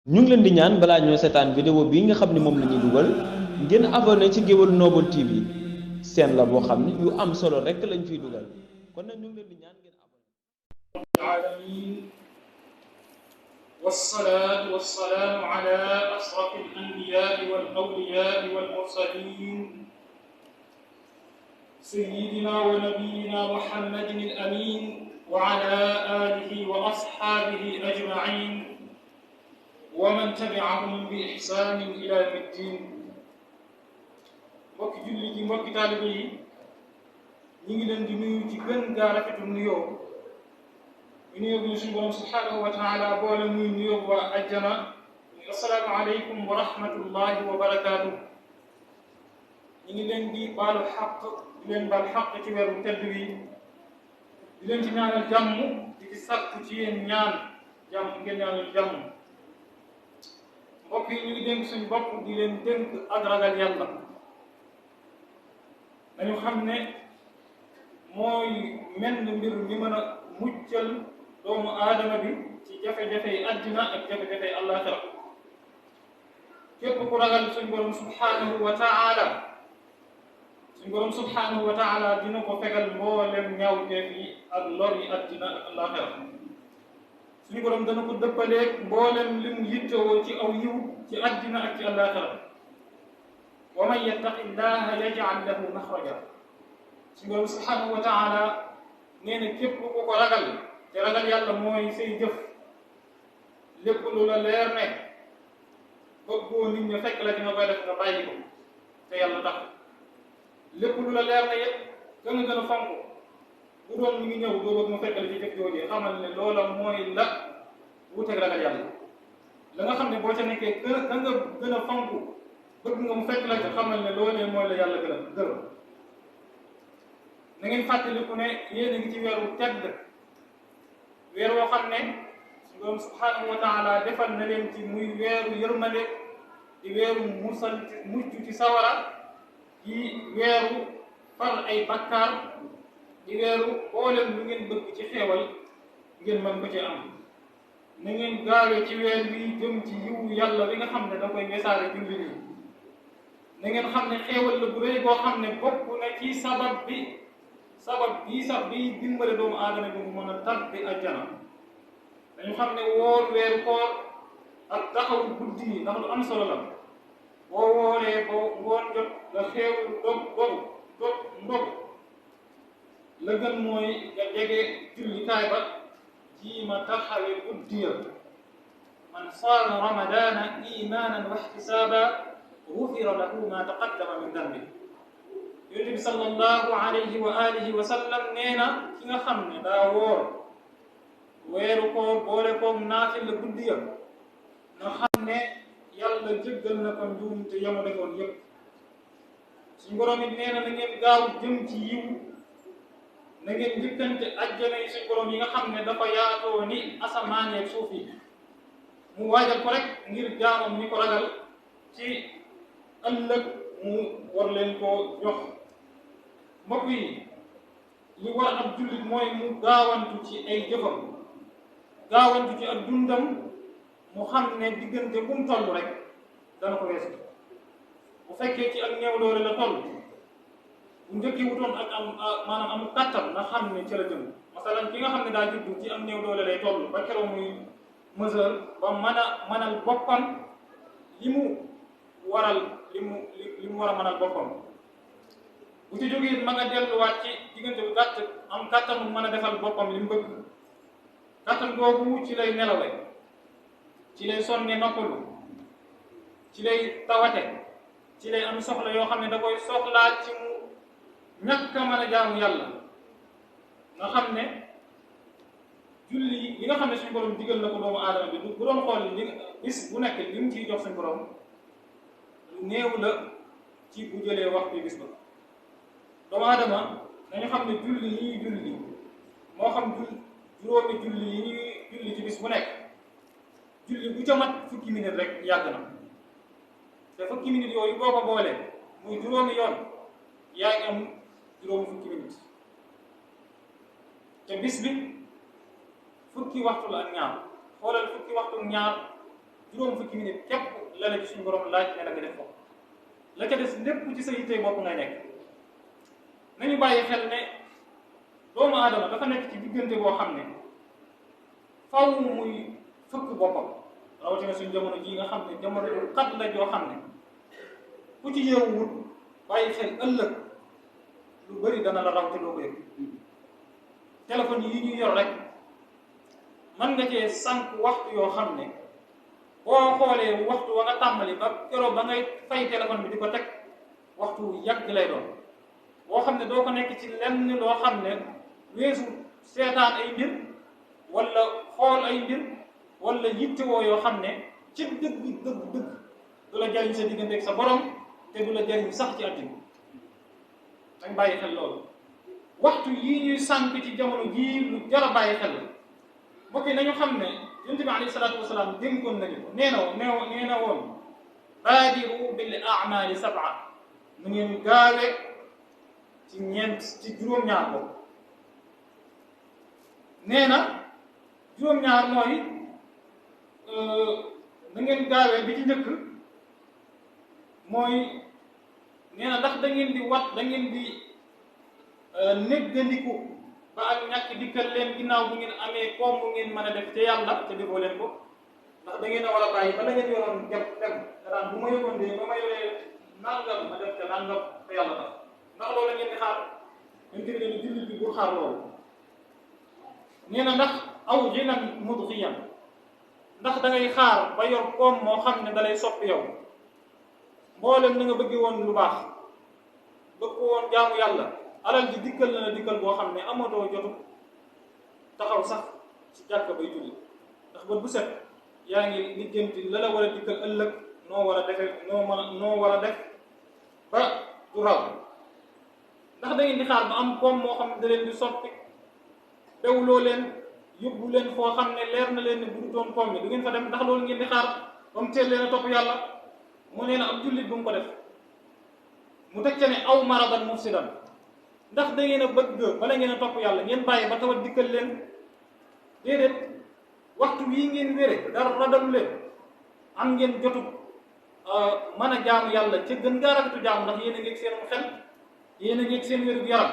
ñu ngi leen di ñaan balaa ñoo seetaan vidéo bii nga xam ne moom la ñuy dugal ngeen abonné ci Géwël Noble TV seen la boo xam ne yu am solo rekk lañ fiy dugal kon nag ñu ngi leen di ñaan ngeen abonné. العالمين والصلاة والسلام على أشرف الأنبياء والأولياء والمرسلين سيدنا ونبينا محمد الأمين وعلى آله وأصحابه أجمعين ومن تبعهم بإحسان إلى يوم الدين. mbokki julli ji mbokki taalibe yi ñu ngi leen di nuyu ci gën gaa rafetu nuyoo ñu nuyoo bi suñu borom subhanahu wa taala boole muy nuyoo waa ajjana assalaamu aleykum wa rahmatullahi wa barakaatu. ñu ngi leen di baalu xaq di leen baal xaq ci weeru tedd wi di leen ci ñaanal jàmm di ci sàkku ci yéen ñaan jàmm ngeen ñaanal jàmm. mbokk yi ñu ngi dénk suñu bopp di leen dénk ak ragal yàlla. dañu xam ne mooy menn mbir mi mën a muccal doomu aadama bi ci jafe-jafey àddina ak jafe-jafey àllaaxira. képp ku ragal suñu borom subhanahu wa taala suñu borom subhanahu wa taala dina ko fegal mboolem ñaawteef yi ak lor yi àddina ak àllaaxira. suñu borom dana ko dëppaleeg mboolem li mu yittewoo ci aw yiw ci àddina ak ci àllaaxira. wa man yattaqi llaha yaj'al lahu maxraja. suñu borom subhanahu wa taala nee na képp ku ko ragal te ragal yàlla mooy say jëf lépp lu la leer ne bëggoo nit ñi fekk la ci nga koy def nga bàyyi ko te yàlla tax. lépp lu la leer ne yëpp da nga gën a fonk bu doon ñu ngi ñëw doo bëgg mu fekk la ci jëf joojee xamal ne loola mooy la wuteeg ragal yàlla. la nga xam ne boo ca nekkee da nga gën a fonk bëgg nga mu fekk la ca xamal ne loolee mooy la yàlla gërëm. na ngeen fàttaliku ne yéen a ngi ci weeru tedd weer woo xam ne suñu borom subhanahu wa taala defal na leen ci muy weeru yërmande di weeru musal mucc ci sawara di weeru far ay bakkaar di weeru boolem lu ngeen bëgg ci xeewal ngeen mën ko ci am. na ngeen gaawee ci weer wi jëm ci yiwu yàlla bi nga xam ne da koy wesaare jullit yi. na ngeen xam ne xeewal la bu rëy boo xam ne bokk na ci sabab bii sax bi dimbale doomu aadama bi mu mën a tabbi ajjana. dañu xam ne woor weeru koor ak taxaw guddi yi ndax lu am solo la. boo wooree ba ngoon jot nga xeewul dog ndog la gën mooy nga jege jullikaay ba jiima taxawe guddi ya. man saama ramadana imanan wa ihtisaba gufira lahu ma taqaddama min dambi. yonent bi sallallahu alayhi wa alihi wa sallam nee na ki nga xam ne daa woor weeru koor boole koog naafil la guddi ya nga xam ne yàlla jéggal na ko njuum te yamu defoon yépp. suñu borom it nee na na ngeen gaaw jëm ci yiw na ngeen njëkkante ajjana yi suñu borom yi nga xam ne dafa yaatoo ni asamaan ak suuf yi mu waajal ko rek ngir jaamam ñi ko ragal ci ëllëg mu war leen koo jox. mbokk yi li war ab jullit mooy mu gaawantu ci ay jëfam gaawantu ci ak dundam mu xam ne diggante bu mu toll rek dana ko weesu. bu fekkee ci ak néew doole la toll bu njëkki wutoon ak maanaam am kattan na xam ne ci la jëm. masalan ki nga xam ne daa juddu ci ak néew doole lay toll ba keroog muy mesure ba mënal boppam li mu war a mënal boppam. bu ci jógee ma nga delluwaat ci diggante bu gàtt am kàttan mu mën a defal boppam li mu bëgg. kàttan googu ci lay nelawe ci lay sonne noppalu ci lay tawate ci lay am soxla yoo xam ne da koy soxlaa ci mu ñàkk a mën a jaamu yàlla. nga xam ne julli yi nga xam ne suñu borom digal na ko doomu aadama bi bu doon xool bis bu nekk li mu ciy jox suñu borom lu néew la ci bu jëlee waxtu bis ba. doomu aadama nañu xam ne julli yi ñuy julli moo xam juróomi julli yi ñuy julli ci bis bu nekk julli bu ca mat fukki minute rek yàgg na. te fukki minute yooyu boo ko boolee muy juróomi yoon yaa ngi am juróomi fukki minute. te bis bi fukki waxtu la ak ñaar xoolal fukki waxtu ak ñaar juróom fukki minute képp la la ci suñu borom laaj ne la nga def ko la ca des lépp ci sa yittee bopp ngay nekk. nañu bàyyi xel ne doomu aadama dafa nekk ci diggante boo xam ne faw muy fëkk boppam rawatina suñu jamono ji nga xam ne jamono ju xat la joo xam ne ku ci yeewuwut bàyyi xel ëllëg lu bari dana la raw te doo ko yëg. téléphone yi ñuy yor rek mën nga cee sànq waxtu yoo xam ne boo xoolee waxtu wa nga tàmbali ba keroog ba ngay fay téléphone bi di ko teg waxtu yàgg lay doon boo xam ne doo ko nekk ci lenn loo xam ne weesu seetaan ay mbir wala xool ay mbir wala yittewoo yoo xam ne ci dëgg du la jariñ sa diggante ak sa borom te du la jariñ sax ci àddina. dañ bàyyi xel loolu waxtu yii ñuy sànq ci jamono jii lu jar a bàyyi xel la mbokk yi nañu xam ne yonent bi alayhi salaatu wasalaam dénkoon nañu ko nee na woon baadiru bil a'maali sab'a nu ngeen gaawe ci juróom-ñaar boobu nee na juróom-ñaar mooy na ngeen gaawee bi ci njëkk mooy nee na ndax da ngeen di néggandiku ba ak ñàkk dikkal leen ginnaaw bu ngeen amee koom bu ngeen mën a def te yàlla te defoo leen ko ndax da ngeen a war a bàyyi ba la ngeen yoroon dem daan bu ma yoroon de ba ma yoree nangam ma def te nangam te yàlla tax ndax loolu ngeen di xaar ñun tamit dañuy jullit bi bu xaar loolu. nee na ndax aw ghinan mudghiyan ndax da ngay xaar ba yor koom moo xam ne da lay soppi yow mboolem na nga bëgg woon lu baax bëgg woon jaamu yàlla. alal ji dikkal na la dikkal boo xam ne amatoo jotu taxaw sax ci jàkka bay julli ndax bët bu set yaa ngi lijjanti la la war a dikkal ëllëg noo war a def ba du raw ndax da ngeen di xaar ba am koom moo xam ne da leen di soppi bewloo leen yóbbu leen foo xam ne leer na leen ne bu dutoon koom bi du ngeen fa dem ndax loolu ngeen di xaar ba mu teel leen a topp yàlla mu nee na ab jullit bu mu ko def mu teg ca ne aw maradan mufsidan ndax da ngeen a bëgg bala ngeen a topp yàlla ngeen bàyyi ba tawat dikkal leen déedéet waxtu wii ngeen wére dara radalu leen am ngeen jotu mën a jaamu yàlla ca gën gaa rafetu jaamu ndax yéen a ngeeg seen xel yéen a ngeeg seen wér gu yaram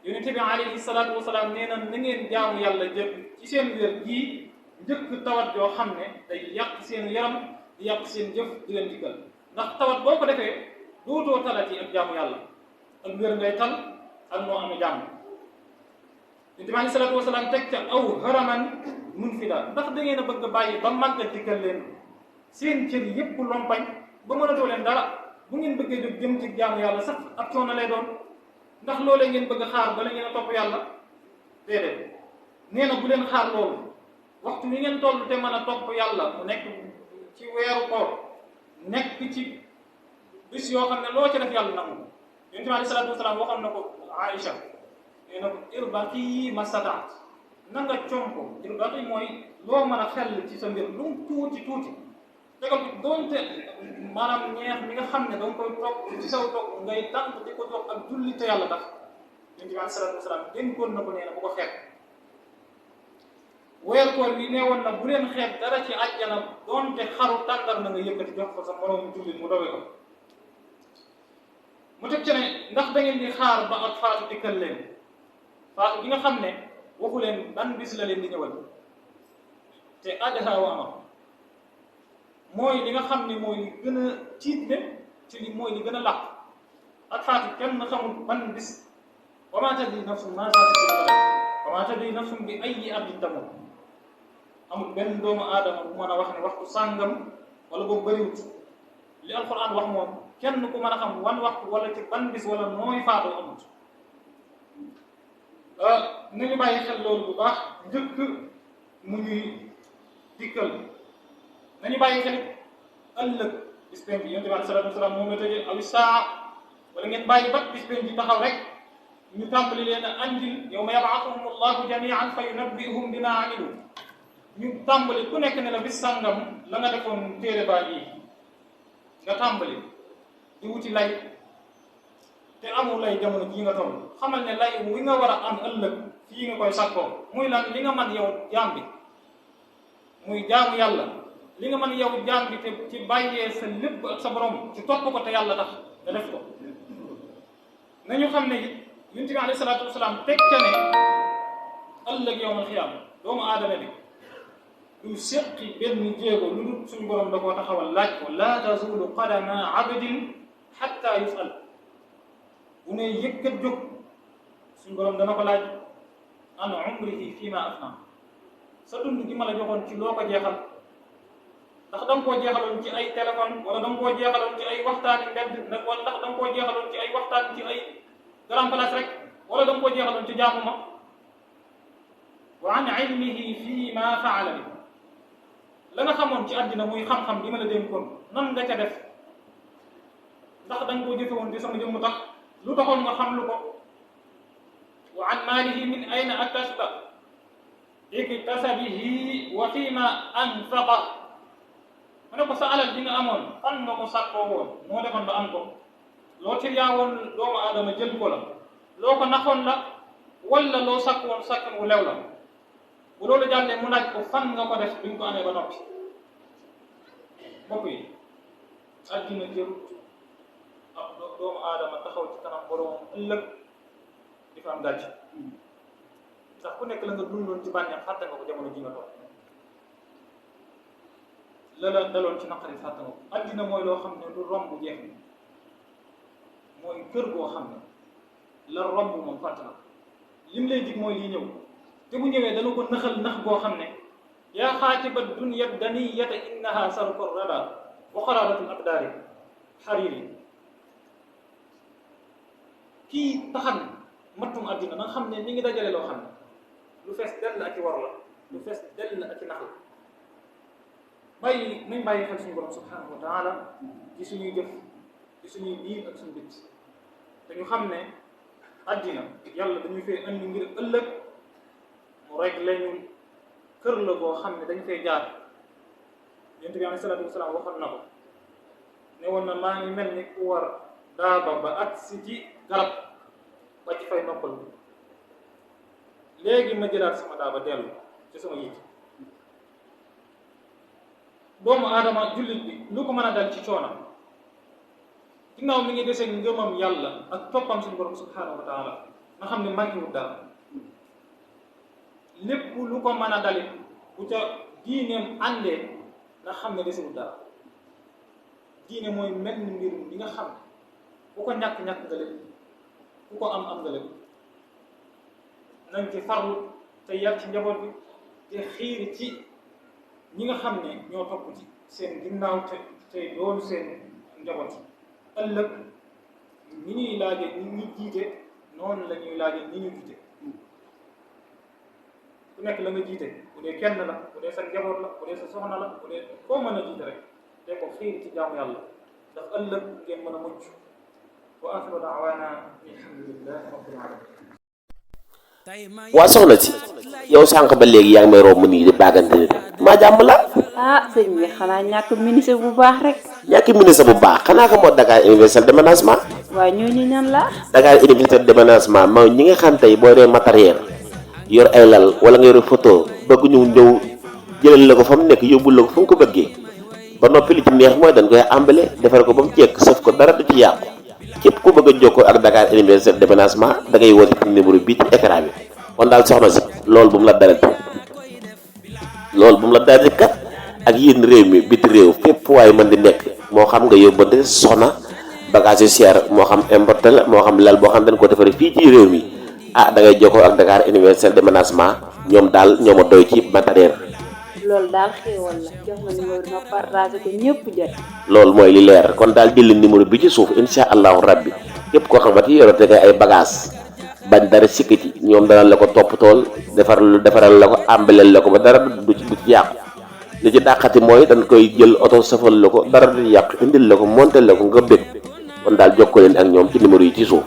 yonent bi alayhi salaatu wasalaam nee na ngeen jaamu yàlla jëf ci seen wér gii njëkk tawat yoo xam ne day yàq seen yaram di yàq seen jëf di leen dikkal ndax tawat boo ko defee dootoo talati ak jaamu yàlla ak wér ngay tal ak moo amee jàmm yonent bi alayhi salaatu wasalaam teg ca aw haraman munfida ndax da ngeen a bëgg a bàyyi ba màgg dikkal leen seen cër yépp lompañ ba mënatoo leen dara bu ngeen bëggee jóg jëm ci jaamu yàlla sax ak coono lay doon ndax loolee ngeen bëgg a xaar bala ngeen a topp yàlla déedéet nee na bu leen xaar loolu waxtu wi ngeen toll te mën a topp yàlla mu nekk ci weeru koor nekk ci bis yoo xam ne loo ci def yàlla nangu yonent bi alayhi salaatu wasalaam waxoon na ko Aïcha nee na ko irbaqi mastataat na nga comp irbaqi mooy loo mën a xel ci sa mbir lu mu tuuti tegal ko doonte maanaam ñeex mi nga xam ne danga koy toog ci saw toog ngay tànk di ko toog ak julli te yàlla tax yonent bi alayhi salaatu wasalaam dénkoon na ko nee na bu ko xeeb weer koor bi nee woon na bu leen xeeb dara ci àjjana doonte xaru tàndar na nga yëkkati jox ko sa moroom jullit mu doge ko mu teg ci ne ndax da ngeen di xaar ba ak faatu dikkal leen faatu gi nga xam ne waxu leen ban bis la leen di ñëwal te adha wa amar mooy li nga xam ne mooy li gën a tiit ne ci li mooy li gën a làq ak faatu kenn xamul ban bis wa maa tadri nafsun maa taksibu wa maa tadri nafsun bi ayyi ardin tamut amul benn doomu aadama bu mën a wax ne waxtu sàngam wala boobu bëriwut li alquran wax moom kenn ku mën a xam wan waxtu wala ci ban bis wala nooy faatoo amut nañu bàyyi xel loolu bu baax njëkk mu ñuy dikkal nañu bàyyi xel ëllëg bis penc bi yonent bi alayhi salaatu wasalaam moom la tëjee aw saa wala ngeen bàyyi ba bis penc bi taxaw rek ñu tàmbali leen a andil yawma yab'athuhum allahu jami'an fa yunabbi'uhum bima amilu ñu tàmbali ku nekk ne la bis sàngam la nga defoon téere baa yi nga tàmbali di wuti lay te amul lay jamono jii nga toll xamal ne lay wi nga war a am ëllëg fii nga koy sakkoo muy lan li nga man yow jaam bi muy jaamu yàlla li nga mën yow jaam bi te ci bàyyee sa lépp ak sa borom ci topp ko te yàlla tax nga def ko. nañu xam ne it yonent bi alayhi salaatu wasalaam teg ca ne ëllëg yawmal xiyaam doomu aadama bi du seqi benn jéego lu dul suñu borom da koo taxawal laaj ko laa tazulu qadama abdin xatta yusal. bu ne yëkkat jóg suñu borom dana ko laaj an umrihi fii ma afna, sa dund gi ma la joxoon ci loo ko jeexal. ndax da nga koo jeexaloon ci ay téléphone wala da nga koo jeexaloon ci ay waxtaani mbedd nag wala ndax da nga koo jeexaloon ci ay waxtaan ci ay grand place rek wala da nga koo jeexaloon ci jaamu ma. wa an ilmihi fii ma faala bi, la nga xamoon ci àddina muy xam-xam bi ma la dénkoon nan nga ca def. ndax da nga koo jëfewoon ci sama jëmm tax lu taxoon nga xam lu ko. wa an maalihi min ayna aktasaba iktasabihi wa fii ma anfaqa. mu ne ko sa alal bi nga amoon fan nga ko sàkkoo woon moo defoon ba am ko. loo ci yaawoon doomu aadama jël ko la, loo ko naxoon la, wala loo sàkk woon sàkkin wu lew la. bu loolu jàllee mu laaj ko fan nga ko def bi nga ko amee ba noppi. mbokk yi àddina jërut ab doomu aadama taxaw ci kanam boroom ëllëg di fa am gàcc. ndax ku nekk la nga dundoon ci bànneex fàtte nga ko jamono ji nga toog. la la daloon ci naqari fàtte nga ko. àddina mooy loo xam ne lu romb jeex ni mooy kër goo xam ne la romb moom fàtte na ko. lim lay dig mooy lii ñëw te bu ñëwee dana ko naxal nax goo xam ne yaa xaatiba dunya daniyata innaha sarko rada wa xaraaratul aqdaari xariri. kii taxan mattum àddina na nga xam ne mi ngi dajale loo xam ne lu fees dell ak i war la, lu fees dell ak i nax la. nañ bàyyi xel suñu borom subhanahu wa taala ci suñuy jëf ci suñuy biir ak suñu bit. te ñu xam ne àddina yàlla dañu fee andi ngir ëllëg mu rek lañu kër la boo xam ne dañ fay jaar. yonent bi alayhi salaatu wasalaam waxoon na ko ne woon na maa ngi mel ni ku war daaba ba agsi ci garab ba ci fay noppal léegi ma jëlaat sama daaba dellu ci sama yitt. doomu aadama jullit bi lu ko mën a dal ci coonam ginnaaw mi ngi desee ngëmam yàlla ak toppam suñu borom subhanahu wa taala nga xam ne manqué wul dara. lépp lu ko mën a dalit bu ca diineem àndee nga xam ne desewul dara. diine mooy mel ni mbir mi nga xam ku ko ñàkk-ñàkk nga lépp, ku ko am nga lépp. nañ ci farlu te yar ci njaboot bi te xiir ci ñi nga xam ne ñoo topp ci seen ginnaaw te doon seen njaboot. ëllëg ñi ñuy laaje ñi ñuy jiite noonu la ñuy laaje ñi ñu jiite. ku nekk la nga jiite bu dee kenn la, bu dee sa njaboot la, bu dee sa soxna la, bu dee koo mën a jiite rek te ko xiir ci jaamu yàlla ndax ëllëg ngeen mën a mucc. wa axiru daawaana alhamdulillahi rabbil alamin. waa soxna si yow sànq ba léegi yaa ngi may romb nii di baagante ni maa jàmm la. sëñ bi xanaa ñàkk ministre bu baax rek. ñàkk ministre bu baax xanaa ko moo Dakar universel déménagement. waaye ñooñu ñan la. Dakar universel déménagement mooy ñi nga xam tey boo dee matériel yor ay lal wala nga yor photo bëgg ñu ñëw jëlal la ko fa mu nekk yóbbul la ko fa mu ko bëggee ba noppi li ci neex mooy dañ koy emballé defar ko ba mu jekk sëf ko dara du ci yàqu. képp ku bëgg a jokkoo ak Dakar universel déménagement da ngay woote ci numéro bii ci écran bi. kon daal soxna si loolu bu mu la dalati kat ak yéen réew mi biti réew fépp waaye mën di nekk moo xam nga yóbbante soxna bagage yu cher moo xam importé la moo xam lal boo xam dañ ko defaree fii ci réew mi da ngay jokkoo ak Dakar universel déménagement ñoom daal ñoo ma doy ci matériel. loolu daal xéewal la jox ma numéro bi ma partagé ko ñëpp jot. loolu mooy li leer kon daal jël numéro bi ci suuf incha allahu rabbi képp koo xamante ni yorate nga ay bagage bañ dara sikkati ñoom dana la ko toppatool defaral la ko ambaleel la ko ba dara du ci yàqu. li ci dàqati mooy dañ koy jël oto safal la ko dara du yàqu indil la ko montel la ko nga bëgg kon daal jokkoo leen ak ñoom ci numéro yi ci suuf.